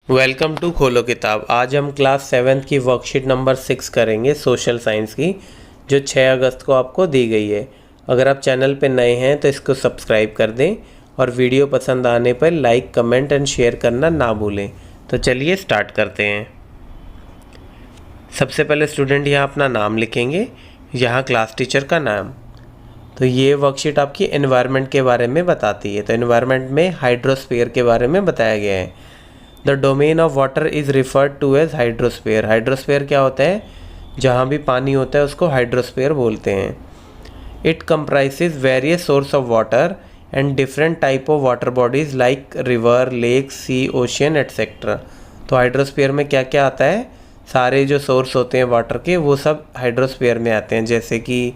Welcome to खोलो किताब। आज हम क्लास 7th की वर्कशीट नंबर 6 करेंगे, सोशल साइंस की, जो 6 अगस्त को आपको दी गई है। अगर आप चैनल पे नए हैं तो इसको सब्सक्राइब कर दें और वीडियो पसंद आने पर लाइक, कमेंट एंड शेयर करना ना भूलें। तो चलिए स्टार्ट करते हैं। सबसे पहले स्टूडेंट यहाँ अपना नाम लिखेंगे, यहाँ क्लास टीचर का नाम। तो ये वर्कशीट आपकी एनवायरनमेंट के बारे में बताती है। तो एनवायरनमेंट में हाइड्रोस्फीयर के बारे में बताया गया है। The domain of water is referred to as hydrosphere. Hydrosphere क्या होता है? जहाँ भी पानी होता है उसको हाइड्रोस्फीयर बोलते हैं। It comprises various source of water and different type of water bodies like river, lake, sea, ocean etcetera. तो हाइड्रोस्फीयर में क्या क्या आता है? सारे जो सोर्स होते हैं वाटर के वो सब हाइड्रोस्फीयर में आते हैं, जैसे कि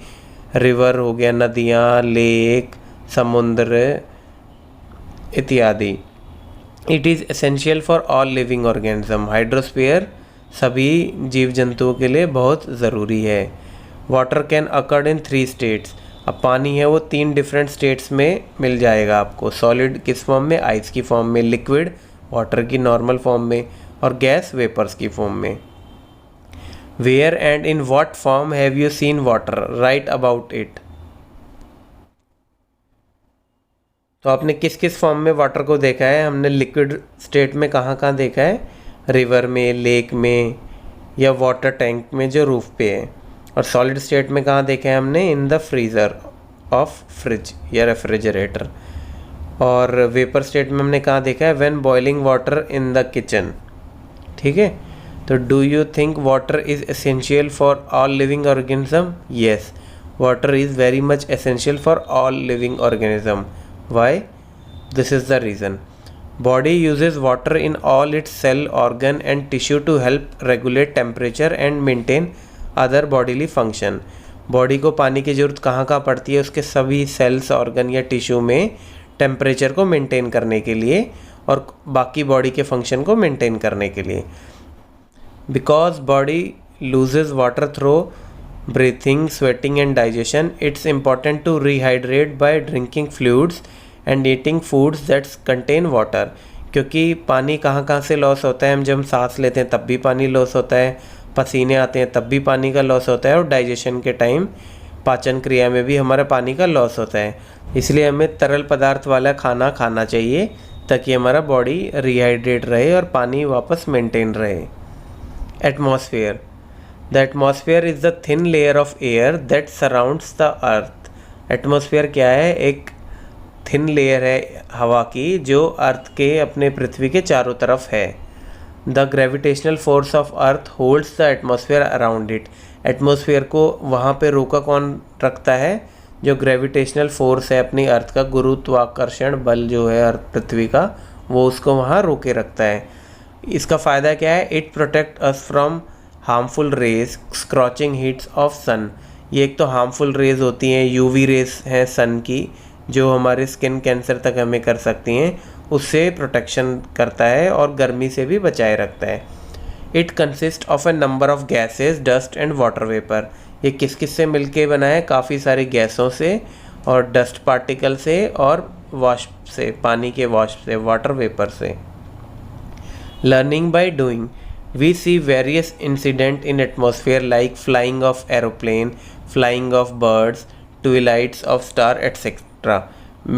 रिवर हो गया, नदियाँ, लेक, समुद्र इत्यादि। It is essential for all living organism. Hydrosphere सभी जीव जंतुओं के लिए बहुत ज़रूरी है। Water can occurred in 3 states. अब पानी है वो 3 डिफरेंट स्टेट्स में मिल जाएगा आपको। सॉलिड किस फॉर्म में? आइस की फॉर्म में, लिक्विड वाटर की नॉर्मल फॉर्म में, और गैस वेपर्स की फॉर्म में। Where and in what form have you seen water? Right about it. तो आपने किस किस फॉर्म में वाटर को देखा है? हमने लिक्विड स्टेट में कहाँ कहाँ देखा है? रिवर में, लेक में, या वाटर टैंक में जो रूफ पे है। और सॉलिड स्टेट में कहाँ देखा है हमने? In the freezer of fridge या रेफ्रिजरेटर। और वेपर स्टेट में हमने कहाँ देखा है? When boiling water in the kitchen. ठीक है। तो do you think water is essential for all living organism? Yes, water is very much essential for all living organism. Why? This is the reason. Body uses water in all its cell, organ and tissue to help regulate temperature and maintain other bodily function. Body को पानी की ज़रूरत कहाँ कहाँ पड़ती है? उसके सभी सेल्स, ऑर्गन या टिश्यू में टेम्परेचर को मेंटेन करने के लिए और बाकी बॉडी के फंक्शन को मेंटेन करने के लिए। Because body loses water through breathing, sweating and digestion, it's important to rehydrate by drinking fluids and eating foods that contain water. क्योंकि पानी कहाँ कहाँ से लॉस होता है? हम जब सांस लेते हैं तब भी पानी लॉस होता है, पसीने आते हैं तब भी पानी का लॉस होता है, और डाइजेशन के टाइम पाचन क्रिया में भी हमारा पानी का लॉस होता है। इसलिए हमें तरल पदार्थ वाला खाना खाना चाहिए ताकि हमारा बॉडी रिहाइड्रेट रहे और पानी वापस मेंटेन रहे। Atmosphere. The atmosphere is the thin layer of air that surrounds the earth. Atmosphere क्या है? एक थिन लेयर है हवा की जो अर्थ के, अपने पृथ्वी के चारों तरफ है। The gravitational force of earth holds the atmosphere around it. Atmosphere को वहाँ पे रोका कौन रखता है? जो ग्रेविटेशनल फोर्स है अपनी अर्थ का, गुरुत्वाकर्षण बल जो है अर्थ पृथ्वी का, वो उसको वहाँ रोके रखता है। इसका फ़ायदा क्या है? It protect us from harmful rays, scorching heats of sun. ये एक तो हार्मफुल रेज होती हैं, यूवी रेज हैं सन की, जो हमारे स्किन कैंसर तक हमें कर सकती हैं, उससे प्रोटेक्शन करता है और गर्मी से भी बचाए रखता है। It consist of A number of gases, dust and water vapour. ये किस किस से मिलके बना है? काफ़ी सारी गैसों से और डस्ट पार्टिकल से और वाष्प से, पानी के वाष्प से, वाटर वेपर से। Learning by doing. We see various incidents in atmosphere like flying of aeroplane, flying of birds, twilights of star, etc.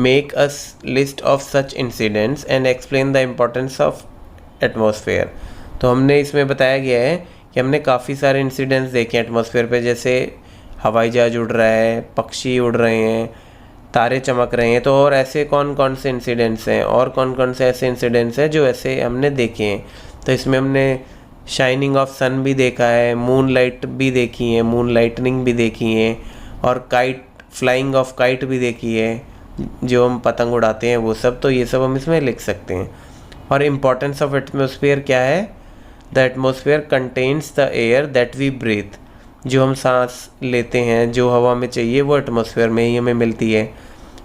Make a list of such incidents and explain the importance of atmosphere. तो हमने इसमें बताया गया है कि हमने काफ़ी सारे इंसिडेंट्स देखे हैं एटमॉस्फेयर पे, जैसे हवाई जहाज उड़ रहा है, पक्षी उड़ रहे हैं, तारे चमक रहे हैं। तो और ऐसे कौन कौन से इंसिडेंट्स हैं, और कौन कौन से ऐसे इंसिडेंट्स हैं जो ऐसे हमने देखे हैं? तो इसमें हमने शाइनिंग ऑफ सन भी देखा है, मून लाइट भी देखी है, मून लाइटनिंग भी देखी है, और काइट, फ्लाइंग ऑफ काइट भी देखी है, जो हम पतंग उड़ाते हैं वो सब। तो ये सब हम इसमें लिख सकते हैं। और इम्पॉर्टेंस ऑफ एटमॉस्फेयर क्या है? The atmosphere contains the air that we breathe. जो हम सांस लेते हैं, जो हवा में चाहिए, वो एटमॉस्फेयर में ही हमें मिलती है।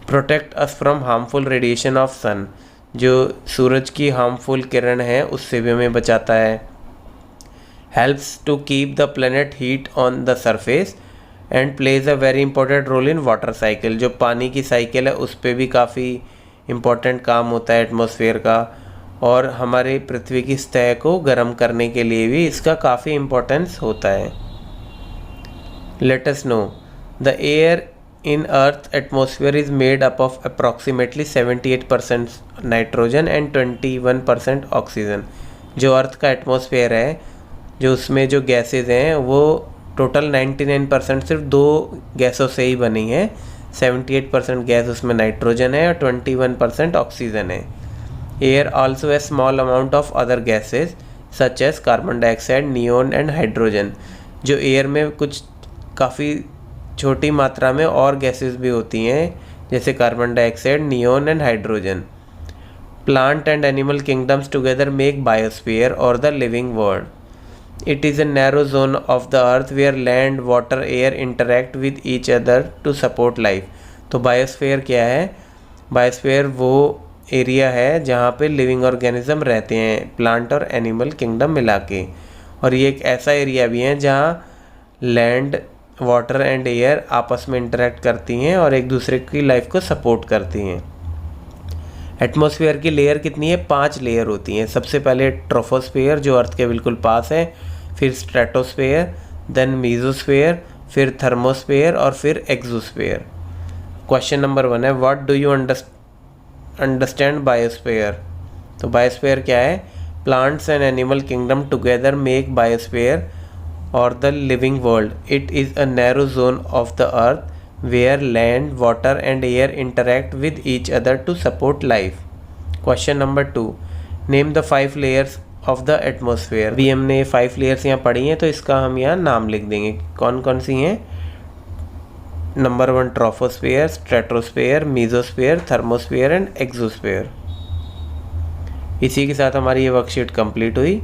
Protect us from harmful radiation of sun. जो सूरज की हार्मफुल किरण है उससे भी हमें बचाता है। helps to keep the planet heat on the surface and plays a very important role in water cycle. जो पानी की साइकिल है उस पर भी काफ़ी इम्पोर्टेंट काम होता है एटमॉस्फेयर का। और हमारे पृथ्वी की सतह को गर्म करने के लिए भी इसका काफ़ी इम्पोर्टेंस होता है। Let us know the air in Earth atmosphere is made up of approximately 78% nitrogen and 21% oxygen. जो अर्थ का एटमॉस्फेयर है, जो उसमें जो गैसेज हैं वो टोटल 99% सिर्फ दो गैसों से ही बनी है। 78% गैस उसमें नाइट्रोजन है और 21% ऑक्सीजन है। Air also a small amount of other gases such as carbon dioxide, neon and hydrogen. जो एयर में कुछ काफ़ी छोटी मात्रा में और गैसेस भी होती हैं, जैसे carbon dioxide, neon and hydrogen. Plant and animal kingdoms together make biosphere और the living world. It is a narrow zone of the earth where land, water, air interact with each other to support life. तो biosphere क्या है? Biosphere वो area है जहाँ पे living organism रहते हैं, प्लांट और एनिमल किंगडम मिला के। और ये एक ऐसा एरिया भी है जहाँ लैंड, वाटर एंड एयर आपस में इंटरेक्ट करती हैं और एक दूसरे की लाइफ को सपोर्ट करती हैं। एटमॉस्फेयर की लेयर कितनी है? 5 लेयर होती हैं। सबसे पहले ट्रोपोस्फेयर जो अर्थ के बिल्कुल पास है, फिर स्ट्रेटोस्फेयर, देन मीजोस्फेयर, फिर थर्मोस्फेयर और फिर एक्सोस्फेयर। क्वेश्चन नंबर 1 है, what do you understand biosphere? तो बायोस्फेयर क्या है? Plants and animal kingdom together make biosphere or the living world. It is a narrow zone of the earth where land, water and air interact with each other to support life. Question number 2. Name the 5 layers of the atmosphere. अभी हमने 5 layers यहाँ पढ़ी हैं, तो इसका हम यहाँ नाम लिख देंगे। कौन कौन सी हैं? Number 1 troposphere, stratosphere, mesosphere, thermosphere and exosphere. इसी के साथ हमारी ये वर्कशीट कंप्लीट हुई।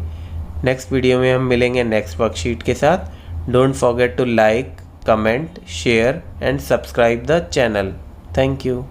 नेक्स्ट वीडियो में हम मिलेंगे नेक्स्ट वर्कशीट के साथ। Don't forget to like, comment, share and subscribe the channel. Thank you.